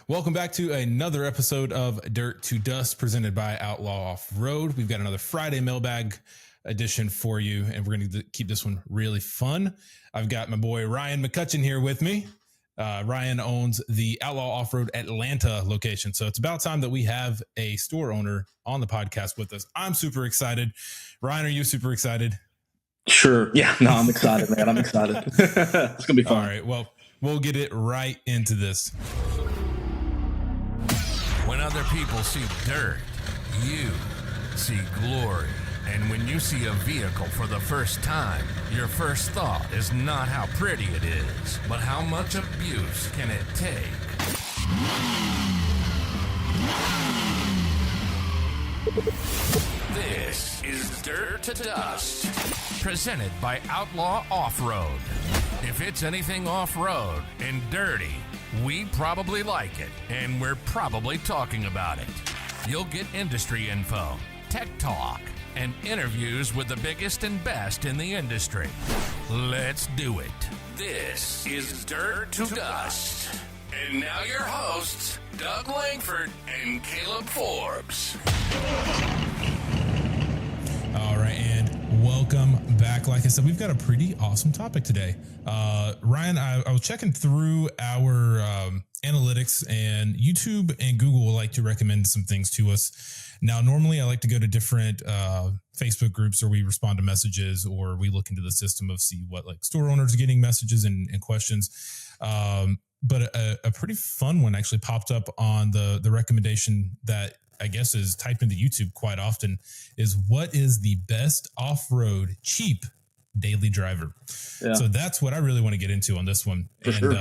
Welcome back to another episode of Dirt to Dust presented by Outlaw Offroad. We've got another Friday mailbag edition for you, and we're going to keep this one really fun. I've got my boy Ryan McCutcheon here with me. Ryan owns the Outlaw Offroad Atlanta location, so it's about time that we have a store owner on the podcast with us. I'm super excited. Ryan, are you super excited? Sure. Yeah. No, I'm excited, man. I'm excited. It's going to be fun. All right. Well, we'll get it right into this. When other people see dirt, you see glory. And when you see a vehicle for the first time, your first thought is not how pretty it is, but how much abuse can it take? This is Dirt to Dust, presented by Outlaw Offroad. If it's anything off-road and dirty, we probably like it, and we're probably talking about it. You'll get industry info, tech talk, and interviews with the biggest and best in the industry. Let's do it. This is Dirt to Dust. And now your hosts, Doug Langford and Caleb Forbes. All right, and welcome back. Like I said, we've got a pretty awesome topic today. Ryan, I was checking through our analytics, and YouTube and Google like to recommend some things to us. Now, normally I like to go to different Facebook groups, or we respond to messages, or we look into the system of see what like store owners are getting messages and questions. But a pretty fun one actually popped up on the recommendation that I guess is typed into YouTube quite often is, what is the best off-road cheap daily driver? Yeah. So that's what I really want to get into on this one. For sure.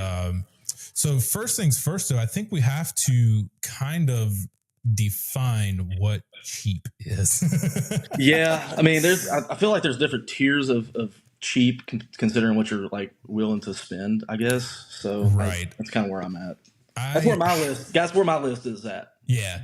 So first things first, though, I think we have to kind of define what cheap is. Yeah. I mean, I feel like there's different tiers of cheap considering what you're like willing to spend, I guess. So right. That's kind of where I'm at. That's where my list is at. Yeah.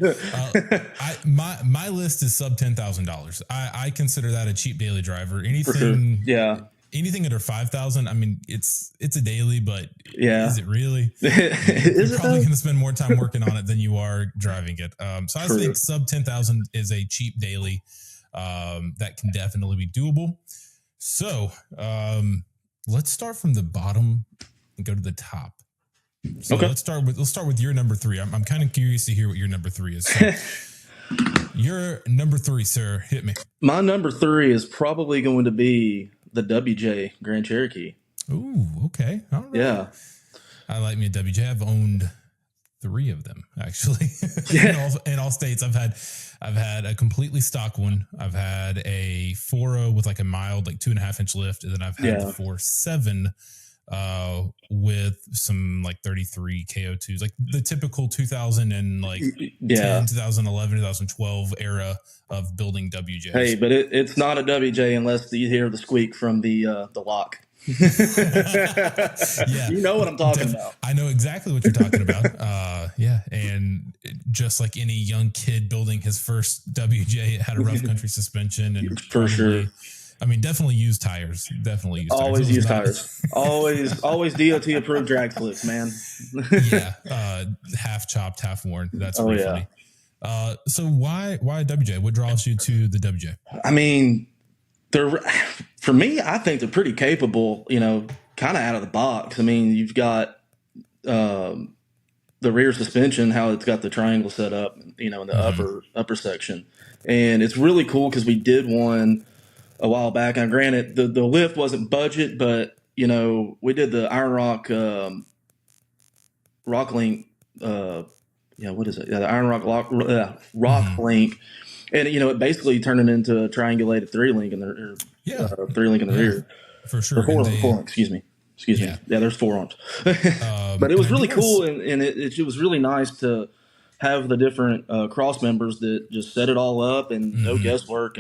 My list is sub $10,000. I consider that a cheap daily driver. Anything, sure. Yeah. Anything under 5,000. I mean, it's a daily, but yeah, is it really? You're probably going to spend more time working on it than you are driving it. So I think sub 10,000 is a cheap daily that can definitely be doable. So let's start from the bottom and go to the top. So okay. Let's start with your number 3. I'm kind of curious to hear what your number 3 is. So your number 3, sir, hit me. My number 3 is probably going to be the WJ Grand Cherokee. Ooh, okay. All right. Yeah. I like me a WJ. I've owned 3 of them actually. Yeah. in all states. I've had a completely stock one. I've had a 4.0 with like a mild, like 2.5 inch lift. And then I've had the 4.7 with some like 33 KO2s, like the typical 2000 and like 10, 2011, 2012 era of building WJs. Hey, but it's not a WJ unless you hear the squeak from the lock. Yeah, you know what I'm talking about. I know exactly what you're talking about. Yeah, and just like any young kid building his first WJ, it had a rough country suspension, and for sure. I mean, definitely use tires. Definitely use always tires. Use tires. always DOT approved drag slicks, man. Yeah, half chopped, half worn. That's pretty funny. So why WJ? What draws you to the WJ? I mean, for me, I think they're pretty capable. You know, kind of out of the box. I mean, you've got the rear suspension, how it's got the triangle set up. You know, in the upper section, and it's really cool because we did one a while back. And granted, the lift wasn't budget, but you know, we did the Iron Rock Rock Link. What is it? Yeah, the Iron Rock Link, and you know, it basically turned it into a triangulated 3-link in the 3-link in the rear. For sure. 4 excuse me. Yeah, there's 4 arms. But it was really cool, and it was really nice to have the different cross members that just set it all up and no guesswork.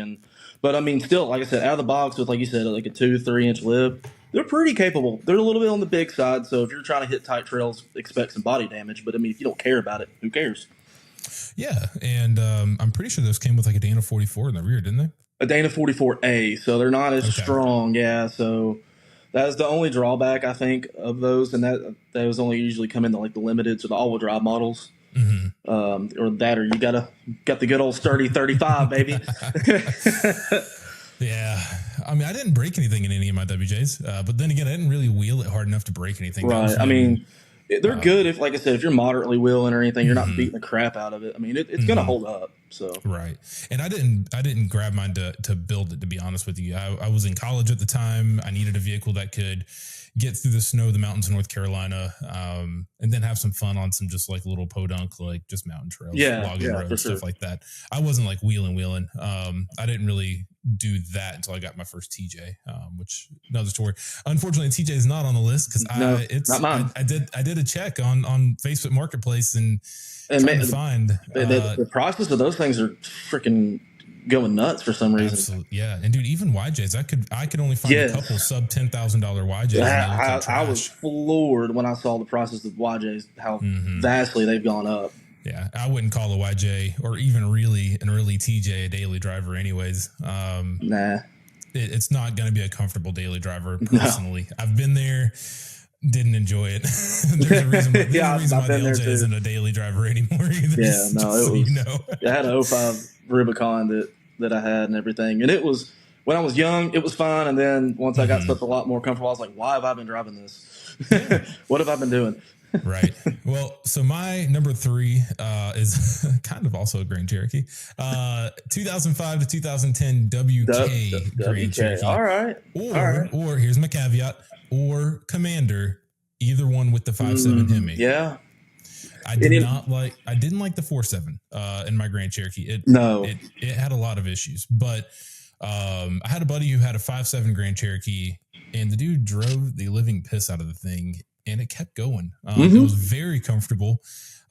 But I mean, still, like I said, out of the box with, like you said, like a 2-3 inch lift, they're pretty capable. They're a little bit on the big side, so if you're trying to hit tight trails, expect some body damage. But I mean, if you don't care about it, who cares? Yeah, and I'm pretty sure those came with like a Dana 44 in the rear, didn't they? A Dana 44A, so they're not as strong. Yeah, so That is the only drawback I think of those, and those only usually come in like the limiteds or the all-wheel drive models, or you got the good old sturdy 35, baby. Yeah, I mean, I didn't break anything in any of my WJs, but then again, I didn't really wheel it hard enough to break anything. Right. I mean, they're good if, like I said, if you're moderately wheeling or anything, you're not beating the crap out of it. I mean, it's going to hold up. So right. And I didn't grab mine to build it, to be honest with you. I was in college at the time. I needed a vehicle that could get through the snow, the mountains of North Carolina, and then have some fun on some just like little podunk, like just mountain trails, logging roads, stuff like that. I wasn't like wheeling. I didn't really do that until I got my first TJ, which another story. Unfortunately, TJ is not on the list because it's not mine. I did a check on Facebook Marketplace and trying to find the prices of those things are freaking going nuts for some reason. Absolutely, yeah. And dude, even YJs, I could only find a couple sub $10,000 YJs. I was floored when I saw the prices of YJs, how vastly they've gone up. Yeah, I wouldn't call a YJ or even really an early TJ a daily driver anyways. Nah. It's not going to be a comfortable daily driver personally. No. I've been there, didn't enjoy it. There's a reason why the LJ isn't a daily driver anymore either. Yeah, no, it was. I had an 05 Rubicon that I had and everything. And it was, when I was young, it was fine. And then once I got stuff a lot more comfortable, I was like, why have I been driving this? What have I been doing? Right. Well, so my number 3 is kind of also a Grand Cherokee. 2005 to 2010 WK Grand Cherokee. All right. Or here's my caveat, or Commander, either one with the 5.7 Hemi. Yeah. I didn't like the 4.7 in my Grand Cherokee. It had a lot of issues, but I had a buddy who had a 5.7 Grand Cherokee, and the dude drove the living piss out of the thing, and it kept going. It was very comfortable.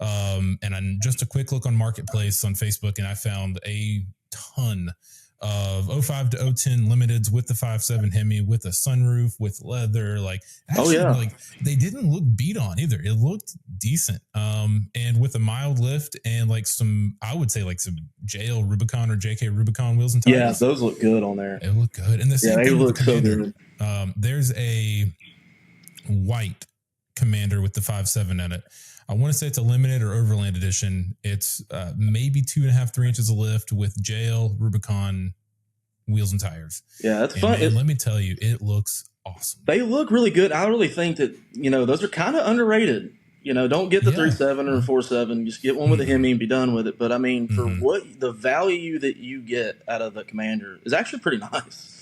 And just a quick look on Marketplace on Facebook, and I found a ton of 05 to 010 limiteds with the 5.7 Hemi, with a sunroof, with leather. Like, actually, like they didn't look beat on either. It looked decent. And with a mild lift and like I would say like some JL Rubicon or JK Rubicon wheels and tires. Yeah, those look good on there. It looked good. And the same they look so good. There's a white Commander with the 5.7 in it. I want to say it's a limited or overland edition. It's maybe 2.5, 3 inches of lift with JL Rubicon wheels and tires. Yeah, that's fun. Man, let me tell you, it looks awesome. They look really good. I really think that, those are kind of underrated. Don't get the 3.7 or 4.7. Just get one with a Hemi and be done with it. But I mean, for what the value that you get out of the Commander is actually pretty nice.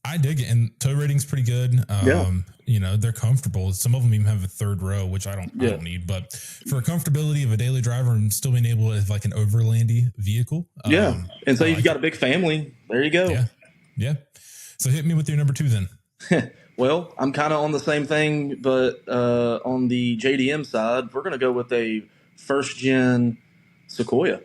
I dig it, and tow rating's pretty good. They're comfortable. Some of them even have a third row, which I don't need. But for comfortability of a daily driver and still being able to have like an overlandy vehicle, and so you've got a big family. There you go. Yeah. So hit me with your number 2 then. Well, I'm kind of on the same thing, but on the JDM side, we're going to go with a first gen Sequoia.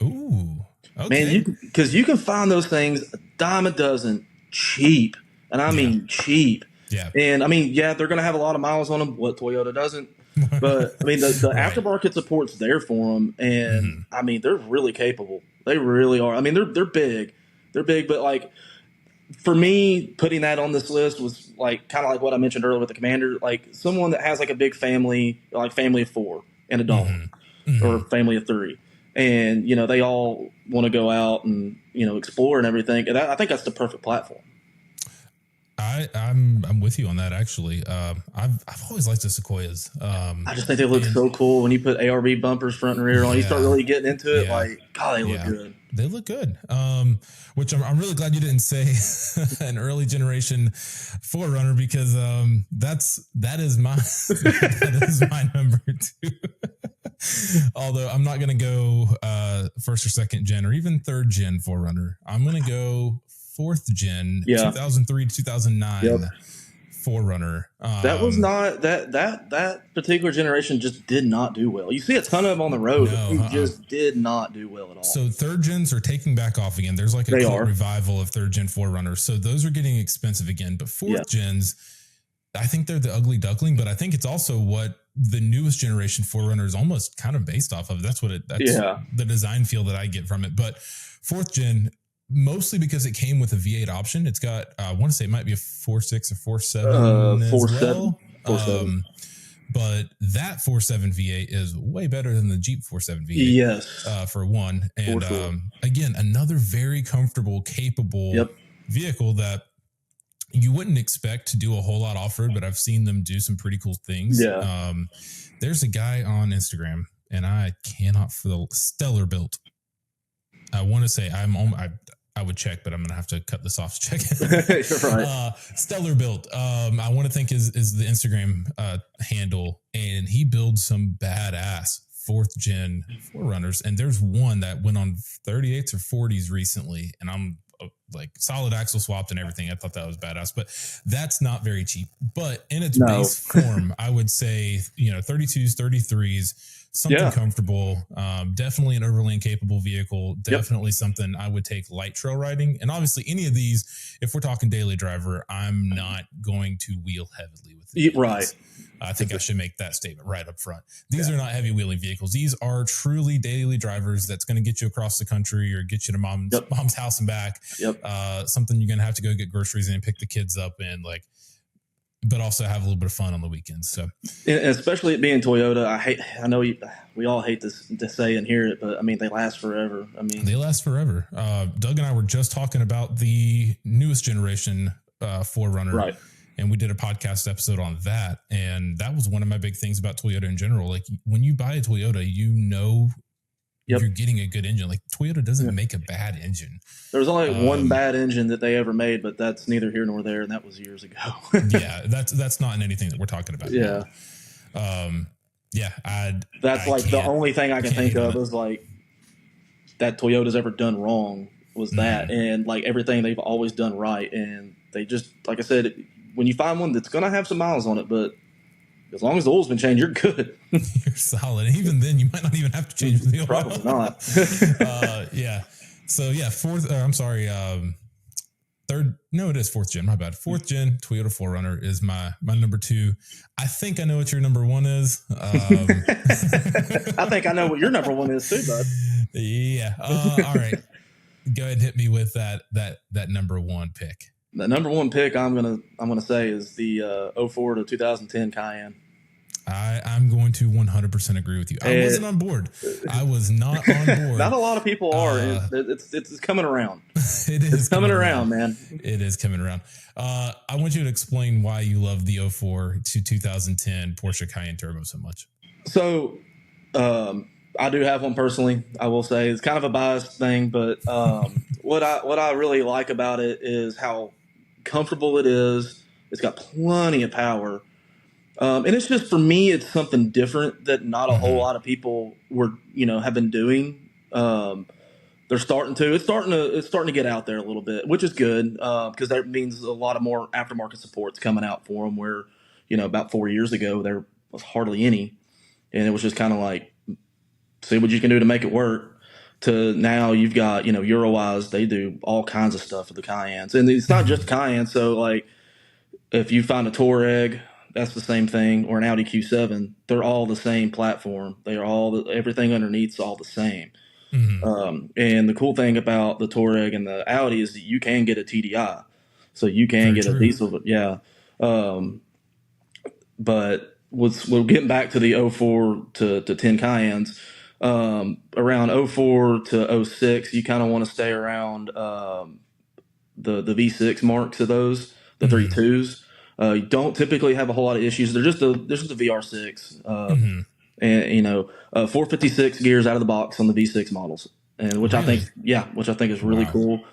Ooh, okay. Man, because you can find those things a dime a dozen. Cheap. And I mean cheap. Yeah. And I mean, they're going to have a lot of miles on them. What Toyota doesn't. But I mean, the aftermarket support's there for them. And I mean, they're really capable. They really are. I mean, they're big. They're big. But like, for me, putting that on this list was like kind of like what I mentioned earlier with the Commander. Like someone that has like a big family, like family of 4 and a dog, or family of 3. And, they all want to go out and, explore and everything. And I think that's the perfect platform. I'm with you on that, actually. I've always liked the Sequoias. I just think they look so cool when you put ARB bumpers front and rear on. You start really getting into it. Like, God, they look good. They look good. Which I'm really glad you didn't say an early generation 4Runner, because that is my number 2. Although I'm not going to go first or second gen or even third gen 4Runner. I'm going to go 4th gen, 2003 to 2009 4Runner. That was not that particular generation just did not do well. You see a ton of them on the road. Who just did not do well at all. So third gens are taking back off again. There's like a revival of third gen 4Runners. So those are getting expensive again. But fourth gens, I think they're the ugly duckling, but I think it's also what the newest generation 4Runner is almost kind of based off of. That's what that's the design feel that I get from it. But 4th gen, mostly because it came with a V8 option. It's got, I want to say it might be a 4.6 or 4.7 as 4.7. well. 4.7. But that 4.7 V8 is way better than the Jeep 4.7 V8. Yes. For one. And sure. Again, another very comfortable, capable vehicle that you wouldn't expect to do a whole lot off-road, but I've seen them do some pretty cool things. Yeah. There's a guy on Instagram, and I cannot for the Stellar Built. I want to say I would check, but I'm going to have to cut this off to check. Right. Stellar Built. I want to think is the Instagram handle, and he builds some badass 4th gen 4Runners. And there's one that went on 38s or 40s recently, and I'm like solid axle swapped and everything. I thought that was badass, but that's not very cheap. But in its base form, I would say, 32s, 33s, something comfortable, definitely an overland capable vehicle, definitely something I would take light trail riding. And obviously any of these, if we're talking daily driver, I'm not going to wheel heavily with it. Right. I think I should make that statement right up front. These are not heavy wheeling vehicles. These are truly daily drivers that's going to get you across the country or get you to mom's house and back. Something you're going to have to go get groceries in and pick the kids up in, but also have a little bit of fun on the weekends. So, and especially it being Toyota, I know we all hate this to say and hear it, but I mean, they last forever. They last forever. Doug and I were just talking about the newest generation 4Runner. Right. And we did a podcast episode on that. And that was one of my big things about Toyota in general. Like when you buy a Toyota, you're getting a good engine. Like Toyota doesn't make a bad engine. There was only one bad engine that they ever made, but that's neither here nor there. And that was years ago. That's not in anything that we're talking about. Yeah. That's the only thing I can think of is like that Toyota's ever done wrong was that. And like everything they've always done right. And they just, like I said, when you find one that's going to have some miles on it, but as long as the oil's been changed, you're good. You're solid. And even then, you might not even have to change the oil. Probably not. So, third. No, it is 4th gen. My bad. 4th gen Toyota 4Runner is my number 2. I think I know what your number 1 is. I think I know what your number 1 is too, bud. Yeah. All right. Go ahead and hit me with that number 1 pick. The number 1 pick I'm gonna say is the 04 to 2010 Cayenne. I'm going to 100% agree with you. I wasn't on board. I was not on board. Not a lot of people are. It's coming around. It's coming around, man. It is coming around. I want you to explain why you love the 04 to 2010 Porsche Cayenne Turbo so much. So, I do have one personally. I will say it's kind of a biased thing, but what I really like about it is how comfortable it is. It's got plenty of power. And it's just, for me, it's something different that not a whole lot of people have been doing. They're starting to. It's starting to get out there a little bit, which is good because that means a lot of more aftermarket support's coming out for them. Where about 4 years ago there was hardly any, and it was just kind of like, see what you can do to make it work. To now you've got Eurowise, they do all kinds of stuff with the Cayennes, and it's not just Cayenne. So like, if you find a Touareg, that's the same thing, or an Audi Q7. They're all the same platform. They are all everything underneath's all the same. And the cool thing about the Touareg and the Audi is that you can get a TDI, so you can get a diesel. But we're getting back to the 04 to 10 Cayennes. Around 04 to 06, you kind of want to stay around the V6 marks of those, the 32s. You don't typically have a whole lot of issues. They're just a VR6, and 456 gears out of the box on the V6 models, and which I think is really cool.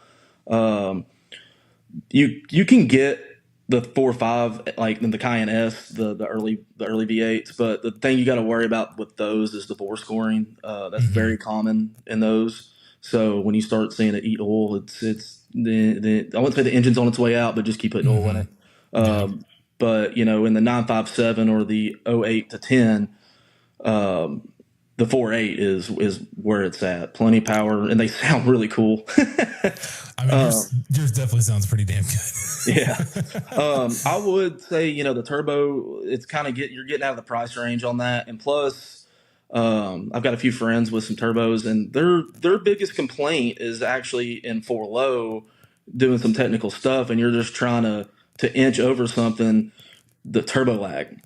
You can get the 4.5 like in the Cayenne S, the early V8s, but the thing you got to worry about with those is the bore scoring. That's very common in those. So when you start seeing it eat oil, it's I wouldn't say the engine's on its way out, but just keep putting oil in it. But in the 957 or the 08 to 10, the 4.8 is where it's at. Plenty of power, and they sound really cool. I mean, yours definitely sounds pretty damn good. Yeah. I would say, the turbo, it's kind of you're getting out of the price range on that. And plus, I've got a few friends with some turbos, and their biggest complaint is actually in 4 low doing some technical stuff, and you're just trying to inch over something, the turbo lag.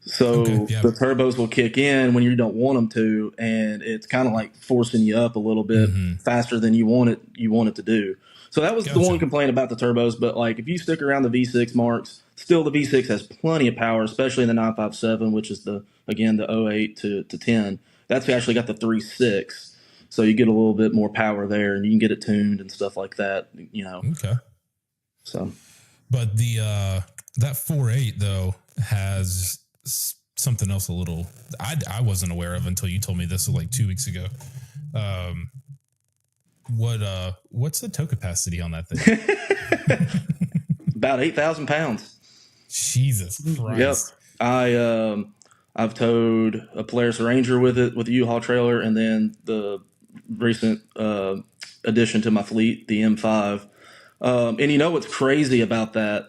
So the turbos will kick in when you don't want them to, and it's kind of like forcing you up a little bit faster than you want it to do. So that was the one complaint about the turbos. But like if you stick around the V6 marks, still the V6 has plenty of power, especially in the 957, which is the 08 to 10. That's actually got the 3.6, so you get a little bit more power there, and you can get it tuned and stuff like that. Okay. So, but the that 4.8 though has something else a little I wasn't aware of until you told me this like 2 weeks ago. What's the tow capacity on that thing? About 8,000 pounds. Jesus Christ. Yep. I've towed a Polaris Ranger with it, with a U-Haul trailer, and then the recent addition to my fleet, the M5. And what's crazy about that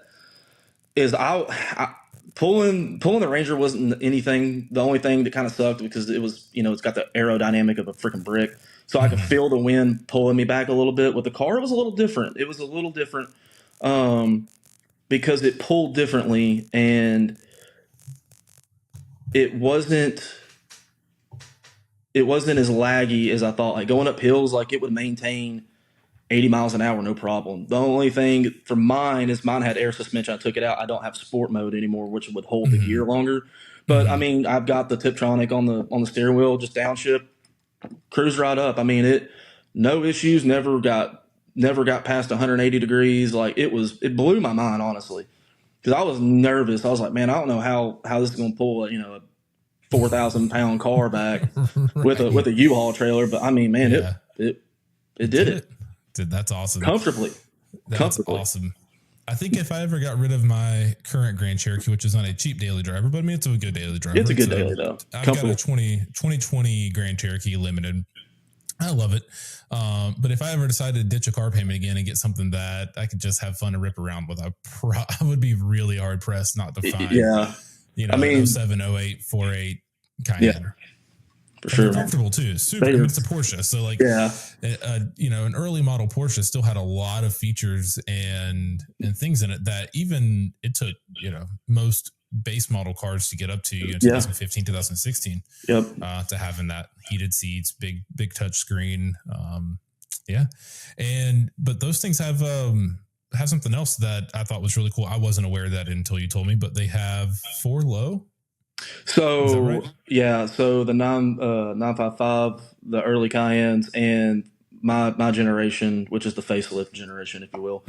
is I pulling the Ranger wasn't anything. The only thing that kind of sucked because it was, it's got the aerodynamic of a freaking brick. So I could feel the wind pulling me back a little bit. With the car, it was a little different. It was a little different because it pulled differently, and it wasn't as laggy as I thought. Like going up hills, like it would maintain 80 miles an hour, no problem. The only thing for mine is mine had air suspension. I took it out. I don't have sport mode anymore, which would hold the gear longer. But I mean, I've got the Tiptronic on the steering wheel, just downshift, cruise right up. I mean, no issues. Never got past 180 degrees. Like it blew my mind, honestly, because I was nervous. I was like, man, I don't know how this is going to pull a 4,000 pound car back with a U-Haul trailer. But I mean, man, it did it. Dude, that's awesome. Comfortably. Awesome. I think if I ever got rid of my current Grand Cherokee, which is not a cheap daily driver, but I mean, it's a good daily driver. It's a good daily, though. I've got a 2020 Grand Cherokee Limited. I love it. But if I ever decided to ditch a car payment again and get something that I could just have fun and rip around with, I would be really hard pressed not to find, I mean, 07, 08, 48 Cayenne. Yeah. For sure. They're comfortable too. Super. I mean, it's a Porsche. So like, an early model Porsche still had a lot of features and things in it that even it took, most base model cars to get up to 2015, 2016, to having that heated seats, big touch screen. But those things have something else that I thought was really cool. I wasn't aware of that until you told me, but they have 4 low. So right? So the 955, the early Cayennes, and my generation, which is the facelift generation, if you will.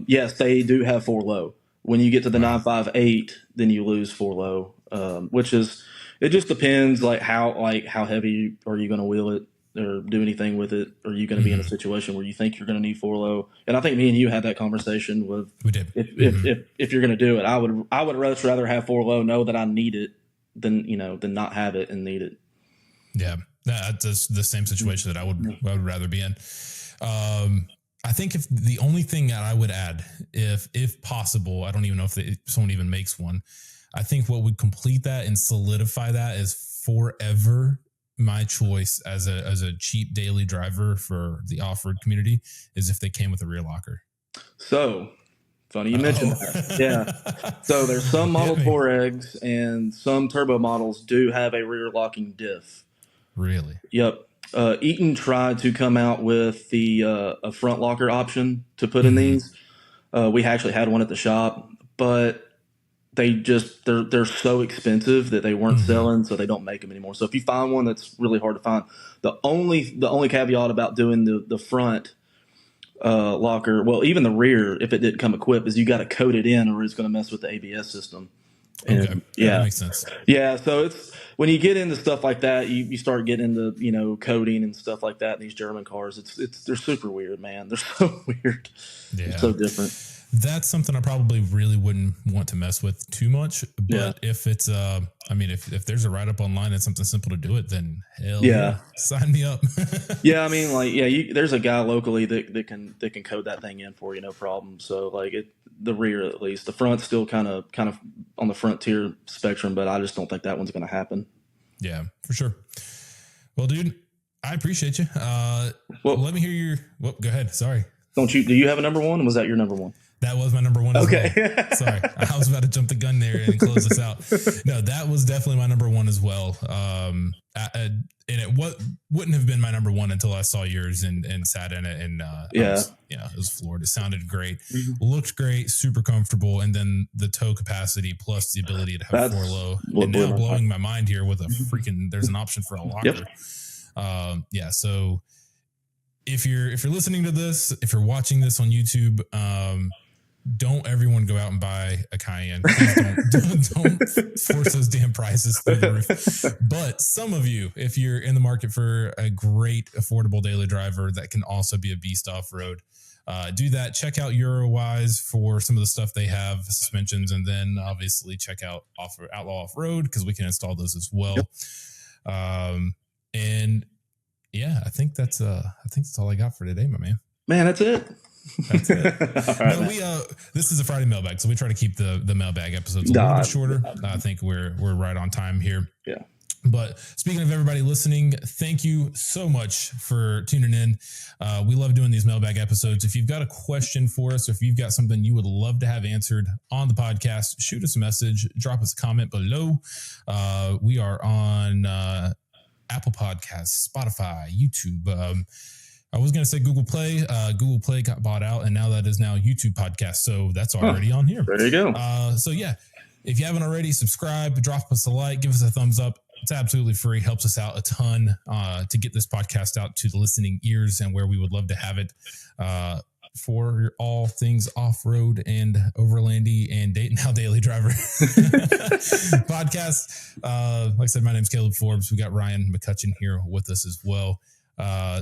Yes, they do have 4 low. When you get to the 958, then you lose 4 low, which is, it just depends like how heavy are you going to wheel it or do anything with it? Are you going to be in a situation where you think you're going to need 4 low? And I think me and you had that conversation with, we did. If you're going to do it, I would much rather have 4 low, know that I need it than not have it and need it. Yeah. That's the same situation that I would rather be in. I think if the only thing that I would add, if possible, I don't even know if someone even makes one. I think what would complete that and solidify that is forever my choice as a cheap daily driver for the off-road community is if they came with a rear locker. So funny you mentioned that. Yeah. So there's some Model Touaregs and some turbo models do have a rear locking diff. Really? Yep. Eaton tried to come out with a front locker option to put in these. We actually had one at the shop, but they're so expensive that they weren't selling, so they don't make them anymore. So if you find one, that's really hard to find. The only caveat about doing the front locker, well, even the rear, if it didn't come equipped, is you got to code it in or it's going to mess with the ABS system. And, okay. That makes sense. Yeah. So it's when you get into stuff like that, you start getting into, coding and stuff like that in these German cars. They're super weird, man. They're so weird. Yeah. They're so different. That's something I probably really wouldn't want to mess with too much. But if it's, if there's a write up online and something simple to do it, then hell yeah, sign me up. Yeah. I mean, there's a guy locally that can code that thing in for you, no problem. So like the rear, at least the front's still kind of on the frontier spectrum, but I just don't think that one's going to happen. Yeah, for sure. Well, dude, I appreciate you. Let me hear your. Well, go ahead. Sorry. Do you have a number one? Was that your number one? That was my number one as well. Sorry. I was about to jump the gun there and close this out. No, that was definitely my number one as well. And it wouldn't have been my number one until I saw yours and sat in it. And it was floored. It sounded great. Mm-hmm. Looked great, super comfortable. And then the tow capacity plus the ability to have 4-low. And now blowing my mind here with a freaking, there's an option for a locker. Yep. So if you're listening to this, if you're watching this on YouTube, don't everyone go out and buy a Cayenne. Don't force those damn prices through the roof. But some of you, if you're in the market for a great affordable daily driver that can also be a beast off-road, do that. Check out Eurowise for some of the stuff they have, suspensions, and then obviously check out Outlaw Off-Road because we can install those as well. Yep. And yeah, I think that's all I got for today, my man. Man, that's it. That's it. Right, this is a Friday mailbag, so we try to keep the mailbag episodes a little bit shorter. I think we're right on time here. Yeah. But speaking of everybody listening, thank you so much for tuning in. We love doing these mailbag episodes. If you've got a question for us, or if you've got something you would love to have answered on the podcast, shoot us a message, drop us a comment below. We are on Apple Podcasts, Spotify, YouTube. I was going to say Google Play. Google Play got bought out, and now that is now YouTube podcast. So that's already on here. There you go. So yeah, if you haven't already, subscribe, drop us a like, give us a thumbs up. It's absolutely free. Helps us out a ton to get this podcast out to the listening ears and where we would love to have it for all things off-road and overlandy and now daily driver podcast. Like I said, my name's Caleb Forbes. We got Ryan McCutcheon here with us as well.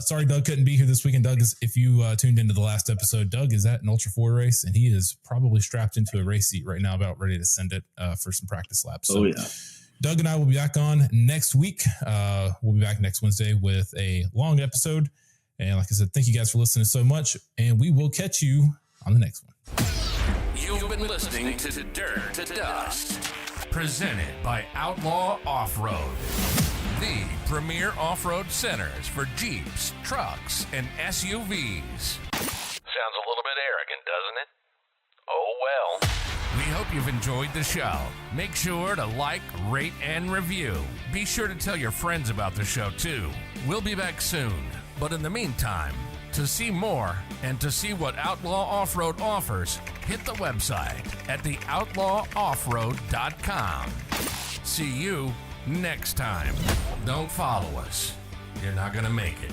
Sorry, Doug couldn't be here this weekend. Doug, if you tuned into the last episode, Doug is at an Ultra 4 race, and he is probably strapped into a race seat right now, about ready to send it for some practice laps. So, Doug and I will be back on next week. We'll be back next Wednesday with a long episode. And like I said, thank you guys for listening so much, and we will catch you on the next one. You've been listening to Dirt to Dust, presented by Outlaw Off-Road. The premier off-road centers for Jeeps, trucks, and SUVs. Sounds a little bit arrogant, doesn't it? Oh well. We hope you've enjoyed the show. Make sure to like, rate, and review. Be sure to tell your friends about the show too. We'll be back soon. But in the meantime, to see more and to see what Outlaw Off-Road offers, hit the website at theoutlawoffroad.com. See you next time. Don't follow us. You're not going to make it.